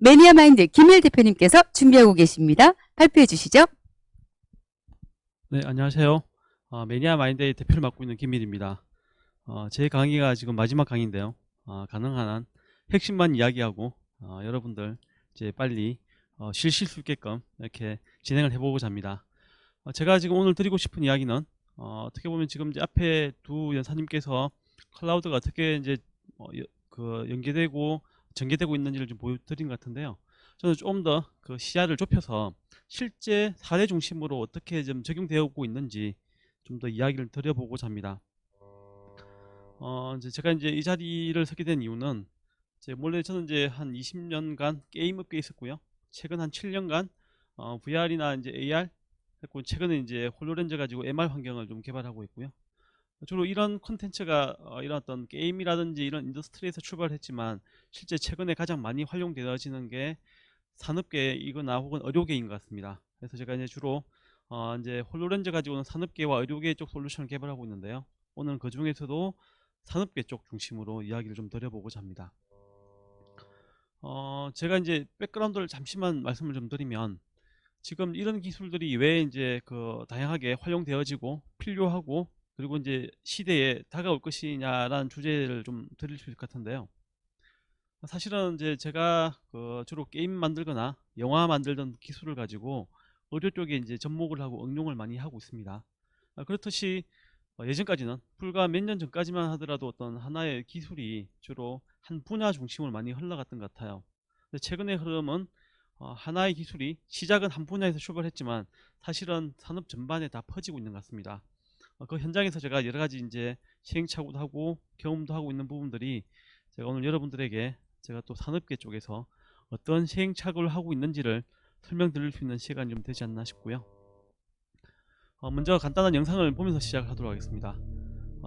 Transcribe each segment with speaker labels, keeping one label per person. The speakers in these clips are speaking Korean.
Speaker 1: 매니아마인드 김일 대표님께서 준비하고 계십니다. 발표해 주시죠.
Speaker 2: 네, 안녕하세요. 매니아마인드의 대표를 맡고 있는 김일입니다. 제 강의가 지금 마지막 강의인데요. 가능한 한 핵심만 이야기하고 여러분들 이제 빨리 실실 수 있게끔 이렇게 진행을 해보고자 합니다. 제가 지금 오늘 드리고 싶은 이야기는 어떻게 보면 지금 이제 앞에 두 연사님께서 클라우드가 어떻게 이제 연계되고 전개되고 있는지를 좀 보여드린 것 같은데요. 저는 좀 더 그 시야를 좁혀서 실제 사례 중심으로 어떻게 좀 적용되고 있는지 좀 더 이야기를 드려보고자 합니다. 이제 제가 이제 이 자리를 서게 된 이유는 원래 저는 이제 한 20년간 게임 업계에 있었고요. 최근 한 7년간 VR이나 이제 AR 했고, 최근에 이제 홀로렌즈 가지고 MR 환경을 좀 개발하고 있고요. 주로 이런 콘텐츠가 이런 어떤 게임이라든지 이런 인더스트리에서 출발했지만 실제 최근에 가장 많이 활용되어지는 게 산업계이거나 혹은 의료계인 것 같습니다. 그래서 제가 이제 주로 이제 홀로렌즈 가지고는 산업계와 의료계 쪽 솔루션을 개발하고 있는데요. 오늘은 그 중에서도 산업계 쪽 중심으로 이야기를 좀 드려보고자 합니다. 제가 이제 백그라운드를 잠시만 말씀을 좀 드리면, 지금 이런 기술들이 왜 이제 다양하게 활용되어지고 필요하고 그리고 이제 시대에 다가올 것이냐라는 주제를 좀 드릴 수 있을 것 같은데요. 사실은 이제 제가 주로 게임 만들거나 영화 만들던 기술을 가지고 의료 쪽에 이제 접목을 하고 응용을 많이 하고 있습니다. 그렇듯이 예전까지는 불과 몇 년 전까지만 하더라도 어떤 하나의 기술이 주로 한 분야 중심으로 많이 흘러갔던 것 같아요. 근데 최근의 흐름은 하나의 기술이 시작은 한 분야에서 출발했지만 사실은 산업 전반에 다 퍼지고 있는 것 같습니다. 그 현장에서 제가 여러 가지 이제 시행착오도 하고 경험도 하고 있는 부분들이 제가 오늘 여러분들에게 제가 또 산업계 쪽에서 어떤 시행착오를 하고 있는지를 설명드릴 수 있는 시간이 좀 되지 않나 싶고요. 먼저 간단한 영상을 보면서 시작하도록 하겠습니다.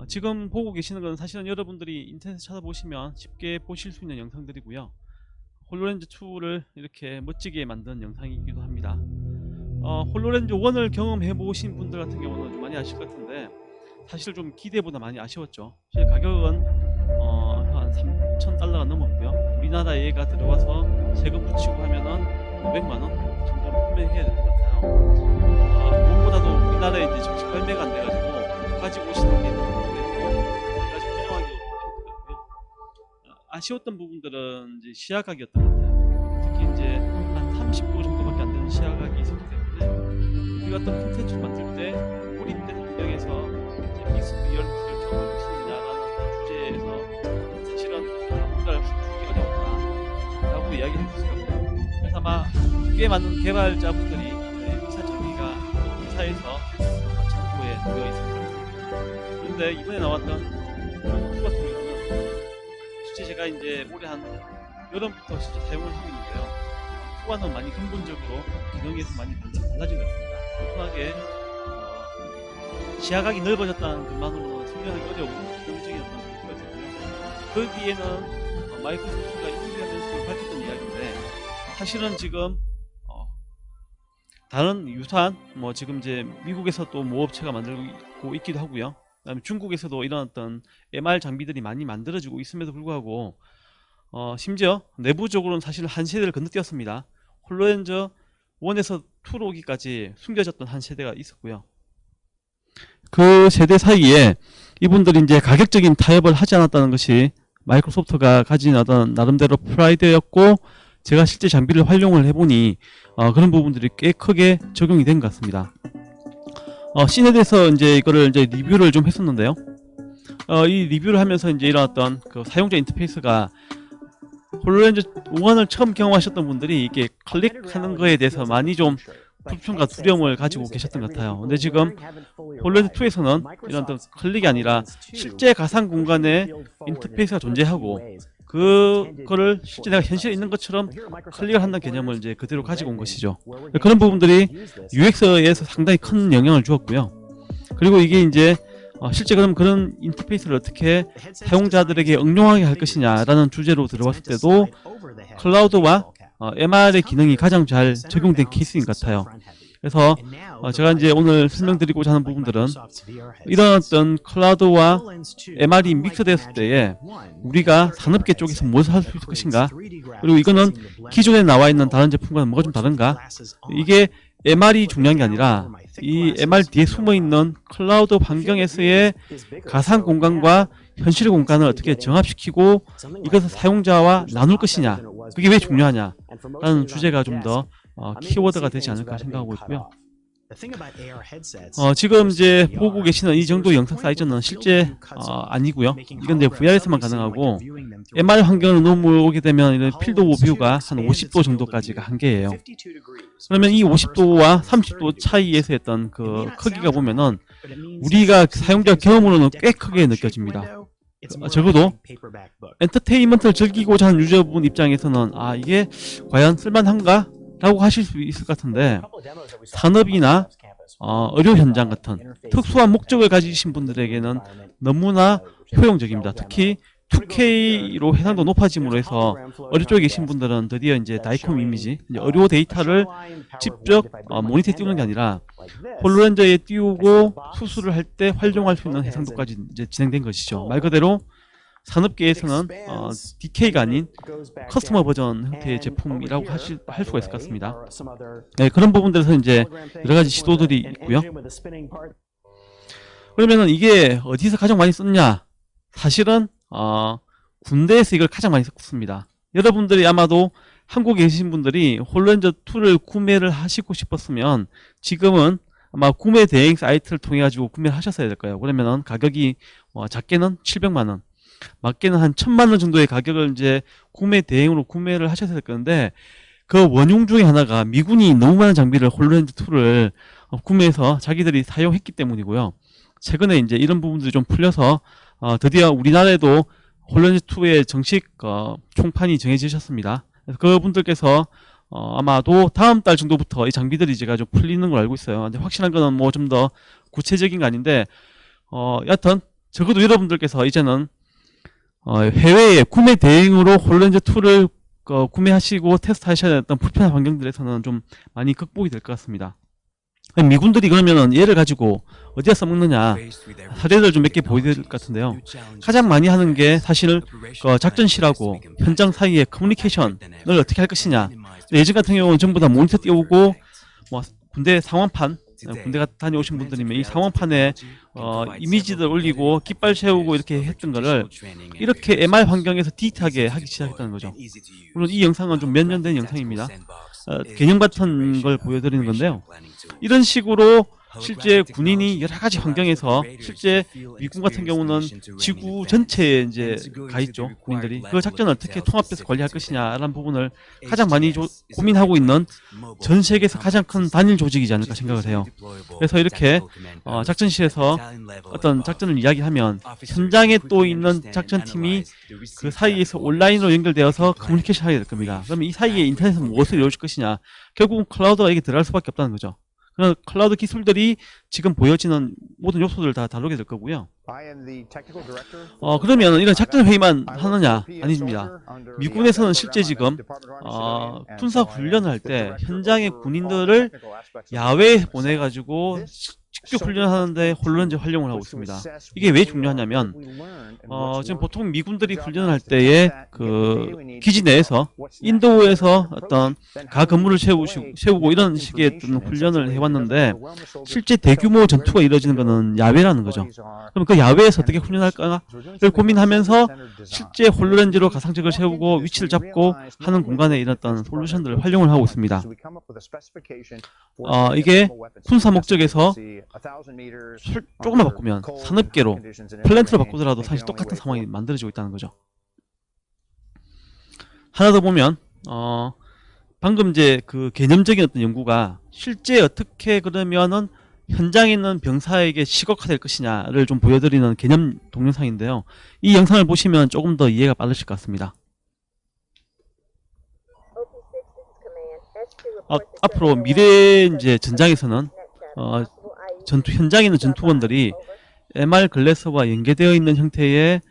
Speaker 2: 지금 보고 계시는 건 사실은 여러분들이 인터넷에 찾아보시면 쉽게 보실 수 있는 영상들이고요. 홀로렌즈 2를 이렇게 멋지게 만든 영상이기도 합니다. 홀로렌즈 1을 경험해 보신 분들 같은 경우는 좀 많이 아실 것 같은데, 사실 좀 기대보다 많이 아쉬웠죠. 실 가격은 한 3,000달러가 넘었고요. 우리나라 얘가 들어와서 세금 붙이고 하면은 500만원 정도로 판매해야 될 것 같아요. 무엇보다도 우리나라에 이제 정식 발매가 안 돼가지고 가지고 오시는 게 너무 힘들고 아직 운영하기도 힘들었고요. 아쉬웠던 부분들은 이제 시야각이었던 것 같아요. 특히 이제 한 30도 정도밖에 안 되는 시야각이 있었기 때문에 우리가 어떤 콘텐츠를 만들 때 몰입된 환경에서 이제 믹스 리얼리티를 경험할 수 있냐라는 주제에서 사실은 뭔가를 풀기 어려웠다라고 이야기를 해주셨거든요. 그래서 아마 꽤 많은 개발자분들이 회사 정의가 회사에서 창고에 놓여 있습니다. 그런데 이번에 나왔던 투 같은 경우는 실제 제가 이제 올해 한 여름부터 실제 사용을 하고 있는데요. 투와는 많이 근본적으로 기능에서 많이 달라진 것 같습니다. 단순하게 시야각이 넓어졌다는 것만으로는 설명하기 어려운 기능적인 어떤 부분가 있었고요. 거기에는 마이크로소프트가 인수하면서 밝혔던 이야기인데, 사실은 지금 다른 유사한 지금 이제 미국에서 또 모업체가 만들고 있기도 하고요. 그다음에 중국에서도 이런 어떤 MR 장비들이 많이 만들어지고 있음에도 불구하고 심지어 내부적으로는 사실 한 세대를 건너뛰었습니다. 홀로렌즈 1에서 2로 오기까지 숨겨졌던 한 세대가 있었고요. 그 세대 사이에 이분들이 이제 가격적인 타협을 하지 않았다는 것이 마이크로소프트가 가진 어떤 나름대로 프라이드였고, 제가 실제 장비를 활용을 해보니 그런 부분들이 꽤 크게 적용이 된 것 같습니다. 씬에 대해서 이제 이거를 이제 리뷰를 좀 했었는데요. 이 리뷰를 하면서 이제 이런 어떤 사용자 인터페이스가 홀로렌즈 1을 처음 경험하셨던 분들이 이게 클릭하는 거에 대해서 많이 좀 불편과 두려움을 가지고 계셨던 것 같아요. 근데 지금 홀로렌즈 2에서는 이런 어떤 클릭이 아니라 실제 가상 공간에 인터페이스가 존재하고 그거를 실제 내가 현실에 있는 것처럼 클릭을 한다는 개념을 이제 그대로 가지고 온 것이죠. 그런 부분들이 UX에서 상당히 큰 영향을 주었고요. 그리고 이게 이제 실제 그런 인터페이스를 어떻게 사용자들에게 응용하게 할 것이냐라는 주제로 들어봤을 때도 클라우드와 MR의 기능이 가장 잘 적용된 케이스인 것 같아요. 그래서 제가 이제 오늘 설명드리고자 하는 부분들은 이런 어떤 클라우드와 MR이 믹스되었을 때에 우리가 산업계 쪽에서 무엇을 할 수 있을 것인가, 그리고 이거는 기존에 나와 있는 다른 제품과는 뭐가 좀 다른가, 이게 MR이 중요한 게 아니라 이 MR 뒤에 숨어있는 클라우드 환경에서의 가상 공간과 현실 공간을 어떻게 정합시키고 이것을 사용자와 나눌 것이냐, 그게 왜 중요하냐 라는 주제가 좀 더 키워드가 되지 않을까 생각하고 있고요. 지금 이제 보고 계시는 이 정도 영상 사이즈는 실제 아니고요. 이건 이제 VR에서만 가능하고, MR 환경을 넘어오게 되면 이런 필드 오브 뷰가 한 50도 정도까지가 한계예요. 그러면 이 50도와 30도 차이에서 했던 그 크기가 보면은 우리가 사용자 경험으로는 꽤 크게 느껴집니다. 적어도 엔터테인먼트를 즐기고자 하는 유저분 입장에서는 이게 과연 쓸만한가? 라고 하실 수 있을 것 같은데, 산업이나 의료 현장 같은 특수한 목적을 가지신 분들에게는 너무나 효용적입니다. 특히 2K로 해상도 높아짐으로 해서 의료 쪽에 계신 분들은 드디어 이제 다이콤 이미지, 의료 데이터를 직접 모니터에 띄우는 게 아니라 홀로렌저에 띄우고 수술을 할 때 활용할 수 있는 해상도까지 이제 진행된 것이죠. 말 그대로 산업계에서는 DK가 아닌 커스터머 버전 형태의 제품이라고 할 수가 있을 것 같습니다. 네, 그런 부분들에서 이제 여러 가지 시도들이 있고요. 그러면은 이게 어디서 가장 많이 썼냐? 사실은 군대에서 이걸 가장 많이 썼습니다. 여러분들이 아마도 한국에 계신 분들이 홀로렌저 2를 구매를 하시고 싶었으면 지금은 아마 구매 대행 사이트를 통해 가지고 구매를 하셨어야 될 거예요. 그러면은 가격이 작게는 700만원, 맞게는 한 1000만원 정도의 가격을 이제 구매 대행으로 구매를 하셨어야 될 건데, 그 원흉 중에 하나가 미군이 너무 많은 장비를 홀로렌즈 2를 구매해서 자기들이 사용했기 때문이고요. 최근에 이제 이런 부분들이 좀 풀려서 드디어 우리나라에도 홀로렌즈 2의 정식 총판이 정해지셨습니다. 그래서 그분들께서 아마도 다음 달 정도부터 이 장비들이 제가 좀 풀리는 걸 알고 있어요. 근데 확실한 거는 뭐 좀 더 구체적인 거 아닌데, 여하튼 적어도 여러분들께서 이제는 해외에 구매 대행으로 홀로렌즈 2를 구매하시고 테스트 하셔야 했던 불편한 환경들에서는 좀 많이 극복이 될 것 같습니다. 미군들이 그러면은 얘를 가지고 어디다 써먹느냐, 사례를 좀 몇 개 보여드릴 것 같은데요. 가장 많이 하는 게 사실 작전실하고 현장 사이의 커뮤니케이션을 어떻게 할 것이냐. 예전 같은 경우는 전부 다 모니터 띄우고 뭐 군대 상황판, 군대 다녀오신 분들이면 이 상황판에 이미지들 올리고 깃발 세우고 이렇게 했던 거를 이렇게 MR 환경에서 디테일하게 하기 시작했다는 거죠. 물론 이 영상은 좀 몇 년 된 영상입니다. 개념 같은 걸 보여드리는 건데요. 이런 식으로 실제 군인이 여러 가지 환경에서, 실제 미군 같은 경우는 지구 전체에 이제 가 있죠, 군인들이. 그 작전을 어떻게 통합해서 관리할 것이냐라는 부분을 가장 많이 고민하고 있는 전 세계에서 가장 큰 단일 조직이지 않을까 생각을 해요. 그래서 이렇게 작전실에서 어떤 작전을 이야기하면 현장에 또 있는 작전팀이 그 사이에서 온라인으로 연결되어서 커뮤니케이션 하게 될 겁니다. 그러면 이 사이에 인터넷은 무엇을 이루어질 것이냐, 결국은 클라우드가 이게 들어갈 수밖에 없다는 거죠. 그런 클라우드 기술들이 지금 보여지는 모든 요소들을 다 다루게 될 거고요. 그러면 이런 작전 회의만 하느냐? 아닙니다. 미군에서는 실제 지금 군사 훈련을 할 때 현장의 군인들을 야외에 보내가지고 직접 훈련하는데 홀로렌즈 활용을 하고 있습니다. 이게 왜 중요하냐면 지금 보통 미군들이 훈련을 할 때에 그 기지 내에서 인도에서 어떤 가 건물을 세우고 이런 식의 어떤 훈련을 해왔는데, 실제 대규모 전투가 이루어지는 것은 야외라는 거죠. 그럼 그 야외에서 어떻게 훈련할까를 고민하면서 실제 홀로렌즈로 가상적을 세우고 위치를 잡고 하는 공간에 이런 어떤 솔루션들을 활용을 하고 있습니다. 이게 군사 목적에서 조금만 바꾸면 산업계로 플랜트로 바꾸더라도 사실 똑같은 상황이 만들어지고 있다는 거죠. 하나 더 보면 방금 이제 그 개념적인 어떤 연구가 실제 어떻게 그러면은 현장에 있는 병사에게 시각화될 것이냐를 좀 보여드리는 개념 동영상인데요. 이 영상을 보시면 조금 더 이해가 빠르실 것 같습니다. 앞으로 미래 이제 전장에서는 현장에 있는 전투원들이 MR 글래스와 연계되어 있는 형태의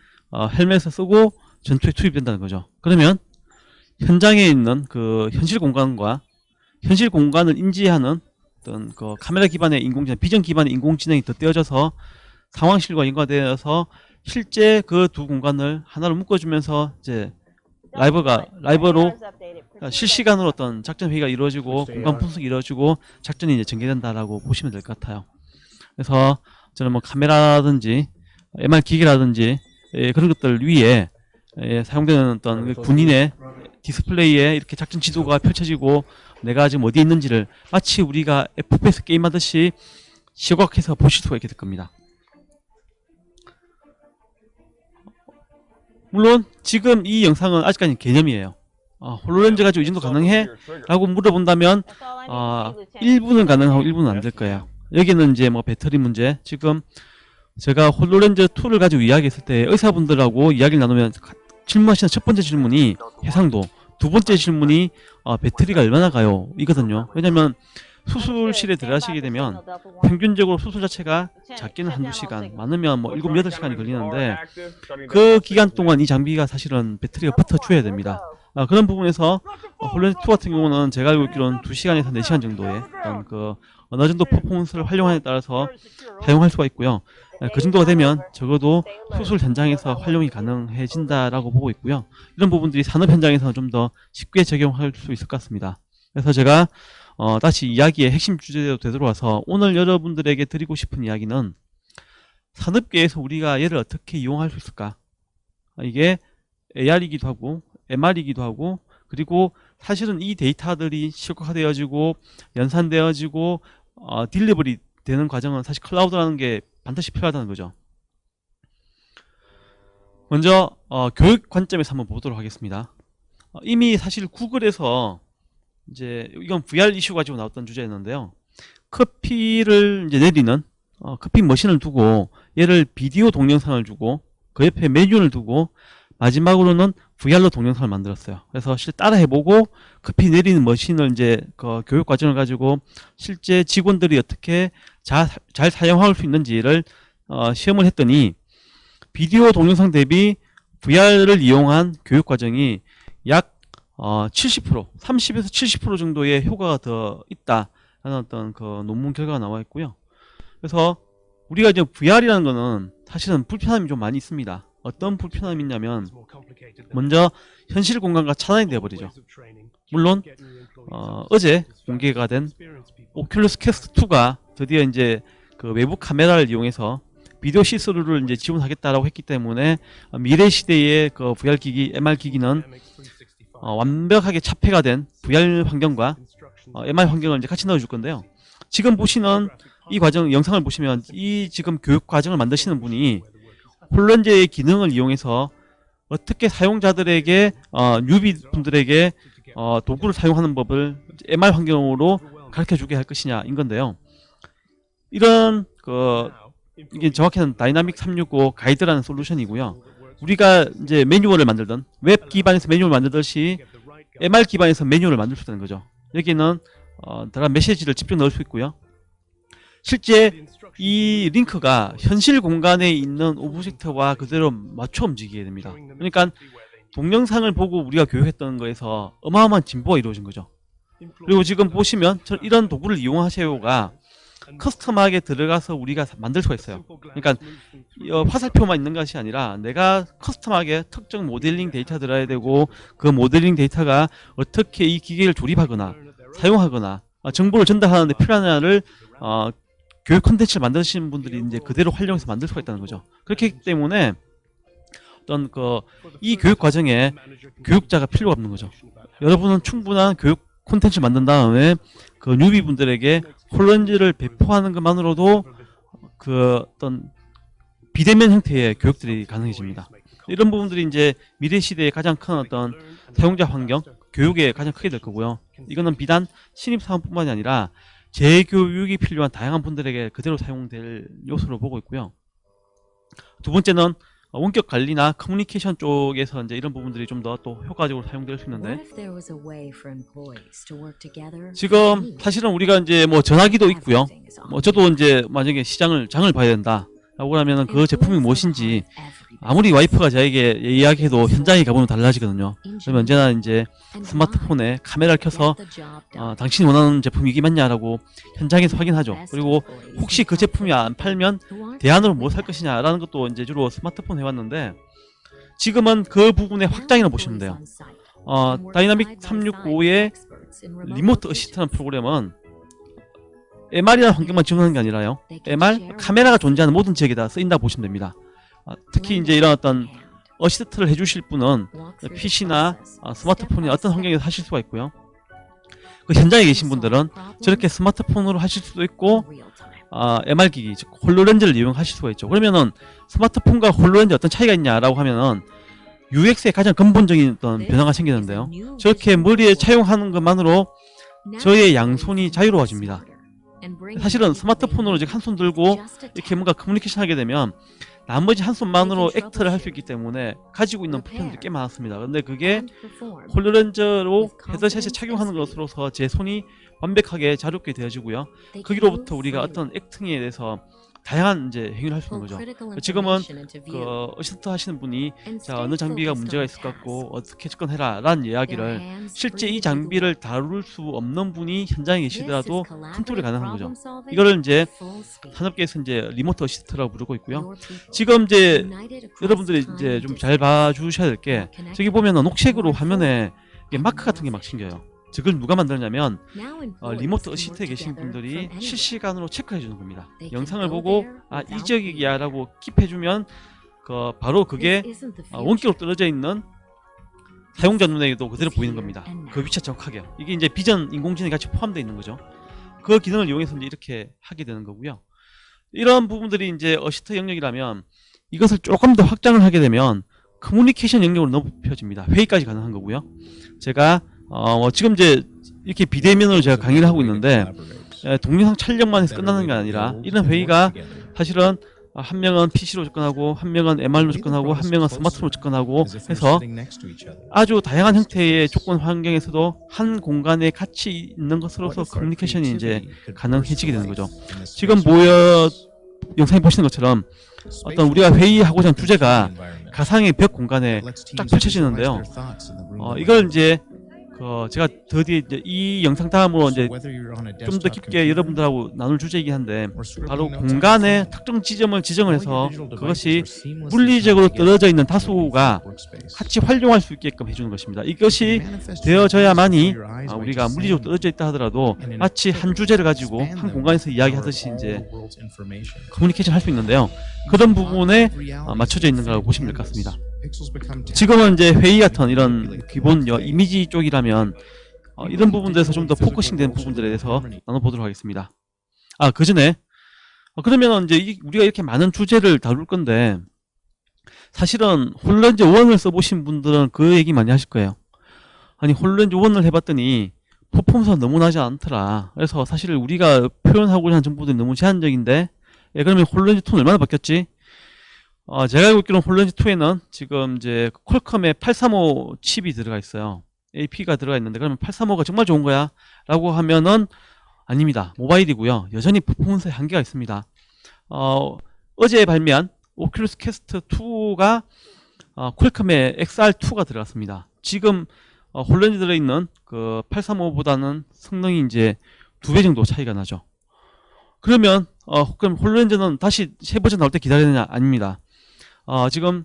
Speaker 2: 헬멧을 쓰고 전투에 투입된다는 거죠. 그러면 현장에 있는 그 현실 공간과 현실 공간을 인지하는 어떤 그 카메라 기반의 인공지능, 비전 기반의 인공지능이 덧대어져서 상황실과 연관되어서 실제 그 두 공간을 하나로 묶어주면서 이제 라이브로 실시간으로 어떤 작전 회의가 이루어지고 공간 분석이 이루어지고 작전이 이제 전개된다라고 보시면 될 것 같아요. 그래서 저는 뭐 카메라라든지 MR 기기라든지 그런 것들 위에 사용되는 어떤 군인의 디스플레이에 이렇게 작전 지도가 펼쳐지고 내가 지금 어디에 있는지를 마치 우리가 FPS 게임 하듯이 시각해서 보실 수가 있게 될 겁니다. 물론 지금 이 영상은 아직까지 개념이에요. 홀로렌즈 가지고 이 정도 가능해? 라고 물어본다면 1분은 가능하고 1분은 안 될 거예요. 여기는 이제 뭐 배터리 문제, 지금 제가 홀로렌즈 2를 가지고 이야기했을 때 의사분들하고 이야기를 나누면 질문하시는 첫 번째 질문이 해상도, 두 번째 질문이 배터리가 얼마나 가요? 이거든요. 왜냐면 수술실에 들어가시게 되면 평균적으로 수술 자체가 작게는 한두 시간, 많으면 뭐 7, 8시간이 걸리는데 그 기간 동안 이 장비가 사실은 배터리가 붙어줘야 됩니다. 그런 부분에서 홀로렌즈 2 같은 경우는 제가 알고 있기로는 2시간에서 4시간 정도의 어떤 그 어느 정도 퍼포먼스를 활용하느냐에 따라서 사용할 수가 있고요. 그 정도가 되면 적어도 수술 현장에서 활용이 가능해진다라고 보고 있고요. 이런 부분들이 산업 현장에서 좀 더 쉽게 적용할 수 있을 것 같습니다. 그래서 제가 다시 이야기의 핵심 주제로 되돌아와서 오늘 여러분들에게 드리고 싶은 이야기는 산업계에서 우리가 얘를 어떻게 이용할 수 있을까? 이게 AR이기도 하고 MR이기도 하고, 그리고 사실은 이 데이터들이 시각화되어지고 연산되어지고 딜리버리 되는 과정은 사실 클라우드라는 게 반드시 필요하다는 거죠. 먼저 교육 관점에서 한번 보도록 하겠습니다. 이미 사실 구글에서 이제 이건 VR 이슈 가지고 나왔던 주제였는데요. 커피를 이제 내리는 커피 머신을 두고 얘를 비디오 동영상을 주고 그 옆에 메뉴를 두고 마지막으로는 VR로 동영상을 만들었어요. 그래서 실제 따라 해보고 커피 내리는 머신을 이제 그 교육 과정을 가지고 실제 직원들이 어떻게 잘 사용할 수 있는지를 시험을 했더니 비디오 동영상 대비 VR을 이용한 교육 과정이 약 70%, 30에서 70% 정도의 효과가 더 있다라는 어떤 그 논문 결과가 나와 있고요. 그래서 우리가 이제 VR이라는 거는 사실은 불편함이 좀 많이 있습니다. 어떤 불편함이 있냐면 먼저 현실 공간과 차단이 되어버리죠. 물론 어제 공개가 된 오큘러스 퀘스트 2가 드디어 이제 그 외부 카메라를 이용해서 비디오 시스루를 이제 지원하겠다라고 했기 때문에 미래 시대의 그 VR 기기, MR 기기는 완벽하게 차폐가 된 VR 환경과 MR 환경을 이제 같이 넣어줄 건데요. 지금 보시는 이 과정 영상을 보시면 이 지금 교육 과정을 만드시는 분이 홀로렌즈의 기능을 이용해서 어떻게 사용자들에게 뉴비 분들에게 도구를 사용하는 법을 MR 환경으로 가르쳐주게 할 것이냐인 건데요. 이런 이게 정확히는 다이나믹 365 가이드라는 솔루션이고요. 우리가 이제 매뉴얼을 만들던 웹 기반에서 매뉴얼을 만들듯이 MR 기반에서 매뉴얼을 만들 수 있다는 거죠. 여기는 다른 메시지를 직접 넣을 수 있고요. 실제 이 링크가 현실 공간에 있는 오브젝트와 그대로 맞춰 움직이게 됩니다. 그러니까 동영상을 보고 우리가 교육했던 거에서 어마어마한 진보가 이루어진 거죠. 그리고 지금 보시면 이런 도구를 이용하세요가 커스텀하게 들어가서 우리가 만들 수가 있어요. 그러니까 화살표만 있는 것이 아니라 내가 커스텀하게 특정 모델링 데이터 들어야 되고 그 모델링 데이터가 어떻게 이 기계를 조립하거나 사용하거나 정보를 전달하는데 필요하냐를 교육 콘텐츠를 만드시는 분들이 이제 그대로 활용해서 만들 수가 있다는 거죠. 그렇기 때문에 어떤 이 교육 과정에 교육자가 필요가 없는 거죠. 여러분은 충분한 교육 콘텐츠를 만든 다음에 그 뉴비 분들에게 홀로렌즈를 배포하는 것만으로도 그 어떤 비대면 형태의 교육들이 가능해집니다. 이런 부분들이 이제 미래 시대의 가장 큰 어떤 사용자 환경, 교육에 가장 크게 될 거고요. 이거는 비단 신입사원뿐만이 아니라 재교육이 필요한 다양한 분들에게 그대로 사용될 요소로 보고 있고요. 두 번째는 원격 관리나 커뮤니케이션 쪽에서 이제 이런 부분들이 좀 더 또 효과적으로 사용될 수 있는데, 지금 사실은 우리가 이제 뭐 전화기도 있고요. 저도 이제 만약에 장을 봐야 된다 라고 하면은 그 제품이 무엇인지 아무리 와이프가 저에게 이야기해도 현장에 가보면 달라지거든요. 그러면 언제나 이제 스마트폰에 카메라를 켜서 당신이 원하는 제품이 이게 맞냐라고 현장에서 확인하죠. 그리고 혹시 그 제품이 안 팔면 대안으로 뭐 살 것이냐라는 것도 이제 주로 스마트폰 해왔는데, 지금은 그 부분의 확장이라고 보시면 돼요. 다이나믹 365의 리모트 어시스트라는 프로그램은 MR이라는 환경만 지원하는 게 아니라요, MR 카메라가 존재하는 모든 지역에다 쓰인다고 보시면 됩니다. 특히 이제 이런 어떤 어시스트를 해주실 분은 PC나 스마트폰이나 어떤 환경에서 하실 수가 있고요. 그 현장에 계신 분들은 저렇게 스마트폰으로 하실 수도 있고, MR 기기, 즉 홀로렌즈를 이용하실 수가 있죠. 그러면은 스마트폰과 홀로렌즈 어떤 차이가 있냐라고 하면은 UX의 가장 근본적인 어떤 변화가 생기는데요. 저렇게 머리에 차용하는 것만으로 저의 양손이 자유로워집니다. 사실은 스마트폰으로 이제 한 손 들고 이렇게 뭔가 커뮤니케이션 하게 되면 나머지 한 손만으로 액트를 할 수 있기 때문에 가지고 있는 불편들이 꽤 많았습니다. 근데 그게 홀로렌즈로 헤드셋에 착용하는 것으로서 제 손이 완벽하게 자유롭게 되어지고요. 거기로부터 우리가 어떤 액팅에 대해서 다양한 이제 행위를 할 수 있는 거죠. 지금은 그 어시스트 하시는 분이 자, 어느 장비가 문제가 있을 것 같고 어떻게 접근해라 라는 이야기를 실제 이 장비를 다룰 수 없는 분이 현장에 계시더라도 컨트롤이 가능한 거죠. 이거를 이제 산업계에서 이제 리모트 어시스트라고 부르고 있고요. 지금 이제 여러분들이 이제 좀 잘 봐주셔야 될 게, 저기 보면은 녹색으로 화면에 마크 같은 게 막 생겨요. 그걸 누가 만들었냐면 리모트 어시스트에 계신 분들이 실시간으로 체크해 주는 겁니다. 영상을 보고 이 지역이야 라고 킵해주면 바로 그게 원격으로 떨어져 있는 사용자 눈에도 그대로 보이는 겁니다. 그 위치가 정확하게. 이게 이제 비전 인공지능이 같이 포함되어 있는 거죠. 그 기능을 이용해서 이제 이렇게 하게 되는 거고요. 이런 부분들이 이제 어시스트 영역이라면, 이것을 조금 더 확장을 하게 되면 커뮤니케이션 영역으로 높여집니다. 회의까지 가능한 거고요. 제가 지금 이제 이렇게 비대면으로 제가 강의를 하고 있는데, 동영상 촬영만 해서 끝나는 게 아니라 이런 회의가 사실은 한 명은 PC로 접근하고, 한 명은 MR로 접근하고, 한 명은 스마트폰으로 접근하고 해서 아주 다양한 형태의 조건 환경에서도 한 공간에 같이 있는 것으로서 커뮤니케이션이 이제 가능해지게 되는 거죠. 지금 영상에 보시는 것처럼 어떤 우리가 회의하고자 하는 주제가 가상의 벽 공간에 쫙 펼쳐지는데요. 이걸 이제 제가 더디 이제 이 영상 다음으로 이제 좀 더 깊게 여러분들하고 나눌 주제이긴 한데, 바로 공간의 특정 지점을 지정을 해서 그것이 물리적으로 떨어져 있는 다수가 같이 활용할 수 있게끔 해주는 것입니다. 이것이 되어져야만이 우리가 물리적으로 떨어져 있다 하더라도 마치 한 주제를 가지고 한 공간에서 이야기하듯이 이제 커뮤니케이션 할 수 있는데요. 그런 부분에 맞춰져 있는 거라고 보시면 될 것 같습니다. 지금은 이제 회의 같은 이런 기본 이미지 쪽이라면 이런 부분들에서 좀 더 포커싱 된 부분들에 대해서 나눠보도록 하겠습니다. 그 전에 그러면 이제 우리가 이렇게 많은 주제를 다룰 건데, 사실은 홀로렌즈 1을 써보신 분들은 그 얘기 많이 하실 거예요. 아니, 홀로렌즈 1을 해봤더니 퍼포먼스가 너무 나지 않더라. 그래서 사실 우리가 표현하고자 하는 정보들이 너무 제한적인데, 그러면 홀로렌즈 2는 얼마나 바뀌었지? 제가 알고 있기로는 홀로렌즈 2에는 지금 이제 퀄컴의 835 칩이 들어가 있어요. AP가 들어가 있는데, 그러면 835가 정말 좋은 거야? 라고 하면은 아닙니다. 모바일이고요. 여전히 퍼포먼스에 한계가 있습니다. 어제 발매한 오큘러스 퀘스트 2가 퀄컴의 XR2가 들어갔습니다. 지금 홀로렌즈 들어있는 그 835보다는 성능이 이제 2배 정도 차이가 나죠. 그러면 그럼 홀로렌즈는 다시 새 버전 나올 때 기다려야 되냐? 아닙니다. 지금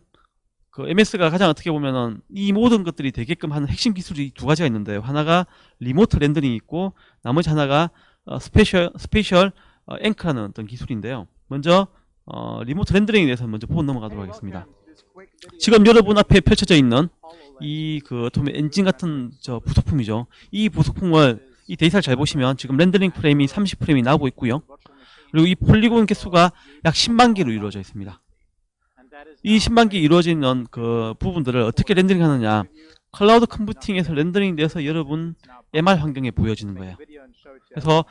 Speaker 2: 그 MS가 가장 어떻게 보면은 이 모든 것들이 되게끔 하는 핵심 기술이 두 가지가 있는데요. 하나가 리모트 렌더링이 있고, 나머지 하나가 스페셜 앵커라는 어떤 기술인데요. 먼저 리모트 렌더링에 대해서 먼저 보고 넘어가도록 하겠습니다. 지금 여러분 앞에 펼쳐져 있는 이 엔진 같은 부속품이죠. 이 부속품을, 이 데이터를 잘 보시면 지금 렌더링 프레임이 30프레임이 나오고 있고요. 그리고 이 폴리곤 개수가 약 10만 개로 이루어져 있습니다. 이 10만 개 이루어지는 그 부분들을 어떻게 렌더링 하느냐, 클라우드 컴퓨팅에서 렌더링 돼서 여러분 MR 환경에 보여지는 거예요. 그래서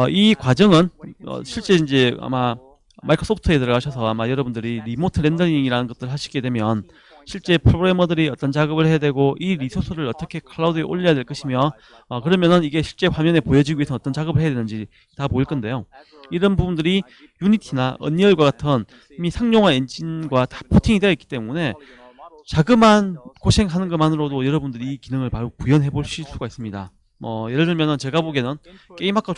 Speaker 2: 이 과정은 실제 이제 아마 마이크로소프트에 들어가셔서 아마 여러분들이 리모트 렌더링이라는 것들을 하시게 되면 실제 프로그래머들이 어떤 작업을 해야 되고 이 리소스를 어떻게 클라우드에 올려야 될 것이며 그러면은 이게 실제 화면에 보여지기 위해서 어떤 작업을 해야 되는지 다 보일 건데요. 이런 부분들이 유니티나 언리얼과 같은 이미 상용화 엔진과 다 포팅이 되어 있기 때문에 자그마한 고생하는 것만으로도 여러분들이 이 기능을 바로 구현해 보실 수가 있습니다. 예를 들면 제가 보기에는 게임학과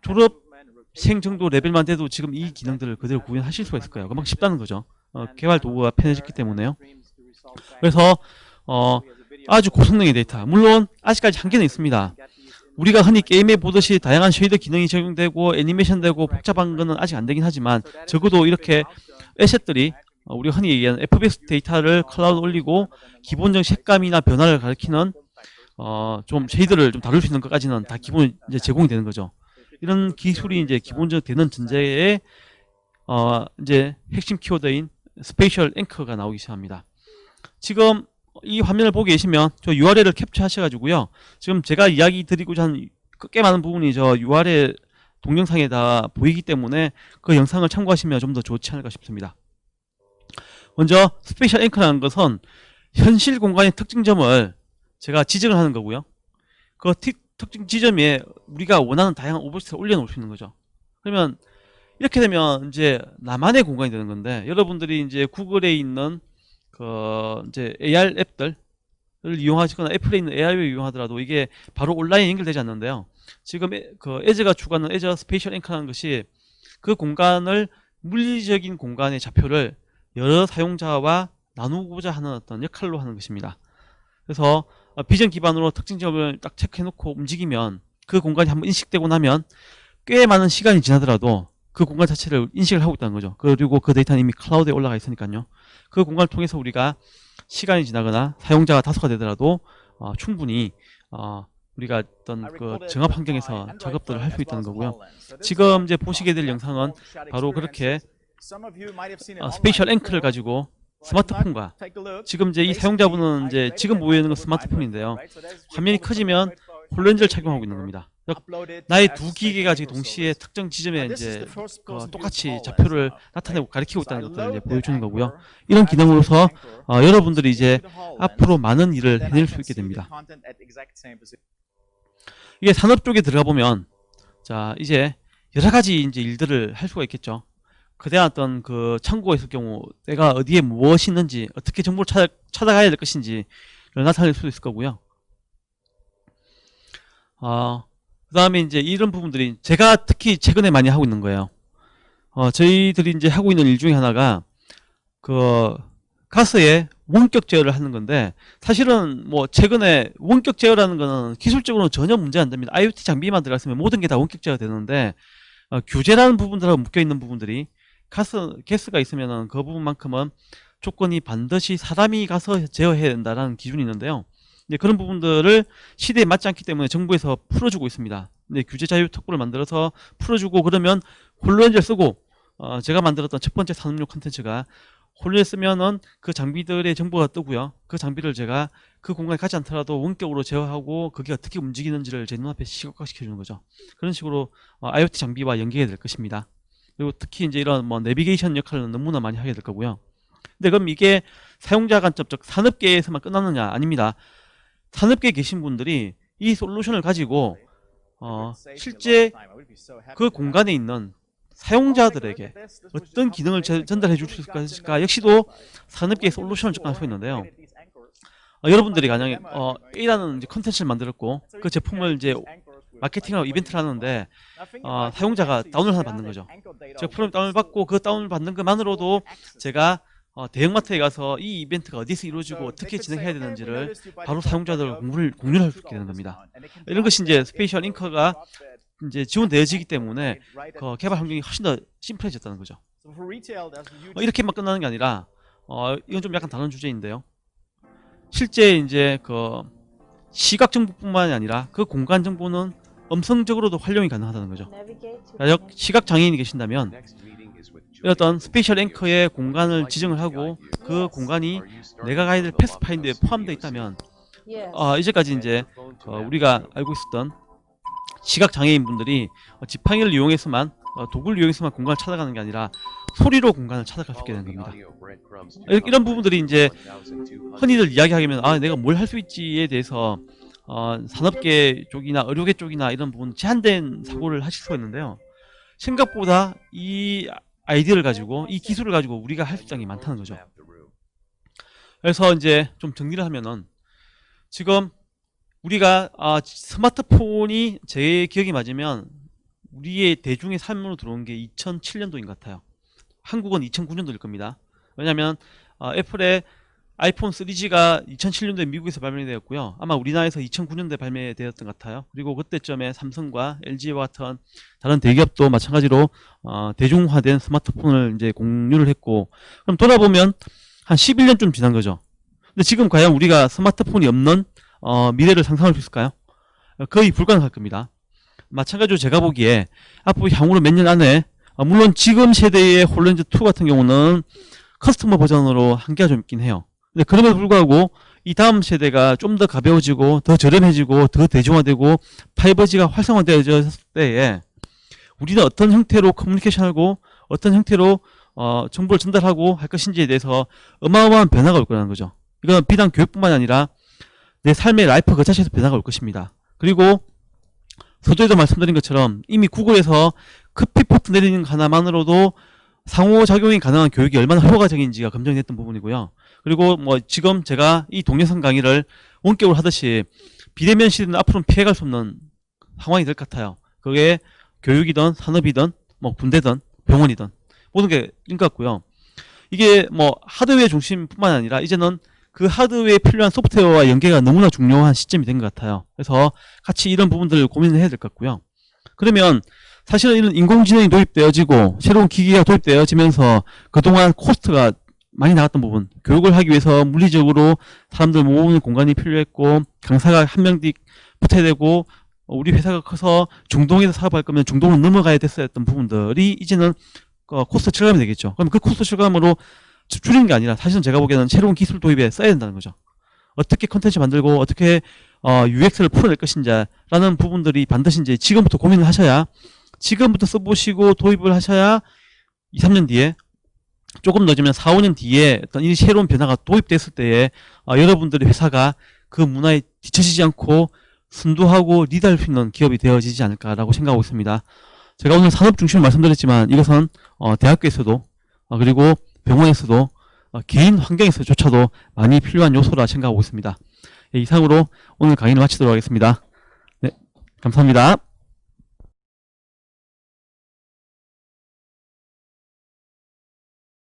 Speaker 2: 졸업생 정도 레벨만 돼도 지금 이 기능들을 그대로 구현하실 수가 있을 거예요. 그만큼 쉽다는 거죠. 개발 도구가 편해졌기 때문에요. 그래서 아주 고성능의 데이터, 물론 아직까지 한계는 있습니다. 우리가 흔히 게임에 보듯이 다양한 쉐이더 기능이 적용되고 애니메이션 되고 복잡한 거는 아직 안 되긴 하지만 적어도 이렇게 에셋들이 우리가 흔히 얘기하는 FPS 데이터를 클라우드 올리고 기본적 색감이나 변화를 가리키는 좀 쉐이더를 좀 다룰 수 있는 것까지는 다 기본 이제 제공이 되는 거죠. 이런 기술이 이제 기본적으로 되는 전제에 이제 핵심 키워드인 스페이셜 앵커가 나오기 시작합니다. 지금 이 화면을 보고 계시면 저 URL을 캡처하셔가지고요. 지금 제가 이야기 드리고자 하는 꽤 많은 부분이 저 URL 동영상에 다 보이기 때문에 그 영상을 참고하시면 좀 더 좋지 않을까 싶습니다. 먼저 스페이셜 앵커라는 것은 현실 공간의 특징점을 제가 지정을 하는 거고요. 그 특징 지점에 우리가 원하는 다양한 오브젝트를 올려놓을 수 있는 거죠. 그러면 이렇게 되면 이제 나만의 공간이 되는 건데, 여러분들이 이제 구글에 있는 이제 AR 앱들을 이용하시거나 애플에 있는 AR을 이용하더라도 이게 바로 온라인 연결되지 않는데요. 지금 에즈가 추구하는 에즈 스페이셜 앵커라는 것이 그 공간을 물리적인 공간의 좌표를 여러 사용자와 나누고자 하는 어떤 역할로 하는 것입니다. 그래서 비전 기반으로 특징점을 딱 체크해놓고 움직이면 그 공간이 한번 인식되고 나면 꽤 많은 시간이 지나더라도 그 공간 자체를 인식을 하고 있다는 거죠. 그리고 그 데이터는 이미 클라우드에 올라가 있으니까요. 그 공간을 통해서 우리가 시간이 지나거나 사용자가 다수가 되더라도 충분히 우리가 어떤 그 정합 환경에서 작업들을 할 수 있다는 거고요. 지금 이제 보시게 될 영상은 바로 그렇게 스페이셜 앵커를 가지고 스마트폰과 지금 이제 이 사용자분은 이제 지금 보이는 건 스마트폰인데요. 화면이 커지면 홀렌즈를 착용하고 있는 겁니다. 나의 두 기계가 지금 동시에 특정 지점에 이제 똑같이 좌표를 나타내고 가리키고 있다는 것들을 이제 보여주는 거고요. 이런 기능으로서 여러분들이 이제 앞으로 많은 일을 해낼 수 있게 됩니다. 이게 산업 쪽에 들어가 보면 자 이제 여러 가지 이제 일들을 할 수가 있겠죠. 그대한 어떤 그 창고가 있을 경우 내가 어디에 무엇이 있는지 어떻게 정보를 찾아가야 될 것인지를 나타낼 수 있을 거고요. 그 다음에 이제 이런 부분들이 제가 특히 최근에 많이 하고 있는 거예요. 저희들이 이제 하고 있는 일 중에 하나가 가스의 원격 제어를 하는 건데, 사실은 뭐 최근에 원격 제어라는 거는 기술적으로는 전혀 문제 안 됩니다. IoT 장비만 들어갔으면 모든 게 다 원격 제어가 되는데 규제라는 부분들하고 묶여 있는 부분들이 가스가 있으면은 그 부분만큼은 조건이 반드시 사람이 가서 제어해야 된다라는 기준이 있는데요. 이제 그런 부분들을 시대에 맞지 않기 때문에 정부에서 풀어주고 있습니다. 근데 규제 자유 특구를 만들어서 풀어주고, 그러면 홀로렌즈를 쓰고 제가 만들었던 첫 번째 산업용 컨텐츠가 홀로렌즈 쓰면은 그 장비들의 정보가 뜨고요. 그 장비를 제가 그 공간에 가지 않더라도 원격으로 제어하고 그게 어떻게 움직이는지를 제 눈앞에 시각화시켜주는 거죠. 그런 식으로 IoT 장비와 연계가 될 것입니다. 그리고 특히 이제 이런 뭐 내비게이션 역할은 너무나 많이 하게 될 거고요. 근데 그럼 이게 사용자 관점, 즉 산업계에서만 끝나느냐? 아닙니다. 산업계에 계신 분들이 이 솔루션을 가지고 실제 그 공간에 있는 사용자들에게 어떤 기능을 전달해 줄 수 있을까 역시도 산업계의 솔루션을 접근할 수 있는데요. 여러분들이 만약에 A라는 이제 컨텐츠를 만들었고 그 제품을 이제 마케팅하고 이벤트를 하는데 사용자가 다운을 하나 받는 거죠. 제가 프로그램 다운을 받고 그 다운을 받는 것만으로도 제가 대형마트에 가서 이 이벤트가 어디서 이루어지고 어떻게 진행해야 되는지를 바로 사용자들 공유를 할 수 있게 되는 겁니다. 이런 것이 이제 스페이셜 앵커가 이제 지원되어지기 때문에 개발 환경이 훨씬 더 심플해졌다는 거죠. 이렇게만 끝나는 게 아니라 이건 좀 약간 다른 주제인데요. 실제 이제 시각 정보뿐만이 아니라 그 공간 정보는 음성적으로도 활용이 가능하다는 거죠. 시각 장애인이 계신다면 어떤 스페이셜 앵커의 공간을 지정을 하고 그 공간이 내가 가야 될 패스파인드에 포함되어 있다면 이제까지 이제 우리가 알고 있었던 시각 장애인 분들이 지팡이를 이용해서만 도구를 이용해서만 공간을 찾아가는 게 아니라 소리로 공간을 찾아갈 수 있게 되는 겁니다. 이런 부분들이 이제 흔히들 이야기하면 내가 뭘 할 수 있지에 대해서 산업계 쪽이나 의료계 쪽이나 이런 부분 제한된 사고를 하실 수가 있는데요. 생각보다 이 아이디어를 가지고 이 기술을 가지고 우리가 할 수 있는 게 많다는 거죠. 그래서 이제 좀 정리를 하면은 지금 우리가 스마트폰이 제 기억이 맞으면 우리의 대중의 삶으로 들어온 게 2007년도인 것 같아요. 한국은 2009년도일 겁니다. 왜냐하면 애플의 아이폰 3G가 2007년도에 미국에서 발매되었고요. 아마 우리나라에서 2009년도에 발매되었던 것 같아요. 그리고 그때쯤에 삼성과 LG와 같은 다른 대기업도 마찬가지로 대중화된 스마트폰을 이제 공유를 했고, 그럼 돌아보면 한 11년쯤 지난 거죠. 근데 지금 과연 우리가 스마트폰이 없는 미래를 상상할 수 있을까요? 거의 불가능할 겁니다. 마찬가지로 제가 보기에 앞으로 향후로 몇 년 안에 물론 지금 세대의 홀렌즈 2 같은 경우는 커스터머 버전으로 한계가 좀 있긴 해요. 근데 그럼에도 불구하고 이 다음 세대가 좀 더 가벼워지고 더 저렴해지고 더 대중화되고 5G가 활성화되어졌을 때에 우리는 어떤 형태로 커뮤니케이션하고 어떤 형태로 정보를 전달하고 할 것인지에 대해서 어마어마한 변화가 올 거라는 거죠. 이건 비단 교육뿐만 아니라 내 삶의 라이프 그 자체에서 변화가 올 것입니다. 그리고 서두에도 말씀드린 것처럼 이미 구글에서 커피포트 내리는 거 하나만으로도 상호작용이 가능한 교육이 얼마나 효과적인지가 검증이 됐던 부분이고요. 그리고 뭐 지금 제가 이 동영상 강의를 원격으로 하듯이 비대면 시대는 앞으로는 피해갈 수 없는 상황이 될 것 같아요. 그게 교육이든 산업이든 뭐 군대든 병원이든 모든 게 인 것 같고요. 이게 뭐 하드웨어 중심뿐만 아니라 이제는 그 하드웨어에 필요한 소프트웨어와 연계가 너무나 중요한 시점이 된 것 같아요. 그래서 같이 이런 부분들을 고민을 해야 될 것 같고요. 그러면 사실은 이런 인공지능이 도입되어지고 새로운 기기가 도입되어지면서 그동안 코스트가 많이 나갔던 부분, 교육을 하기 위해서 물리적으로 사람들 모으는 공간이 필요했고 강사가 한 명씩 붙어야 되고 우리 회사가 커서 중동에서 사업할 거면 중동으로 넘어가야 됐어야 했던 부분들이 이제는 코스트 절감이 되겠죠. 그럼 그 코스트 절감으로 줄이는 게 아니라 사실은 제가 보기에는 새로운 기술 도입에 써야 된다는 거죠. 어떻게 컨텐츠 만들고 어떻게 UX를 풀어낼 것인지라는 부분들이 반드시 이제 지금부터 고민을 하셔야, 지금부터 써보시고 도입을 하셔야 2, 3년 뒤에, 조금 늦으면 4, 5년 뒤에 어떤 이 새로운 변화가 도입됐을 때에 여러분들의 회사가 그 문화에 뒤처지지 않고 순두하고 리드할 수 있는 기업이 되어지지 않을까라고 생각하고 있습니다. 제가 오늘 산업 중심으로 말씀드렸지만 이것은 대학교에서도 그리고 병원에서도 개인 환경에서조차도 많이 필요한 요소라 생각하고 있습니다. 이상으로 오늘 강의를 마치도록 하겠습니다. 네, 감사합니다.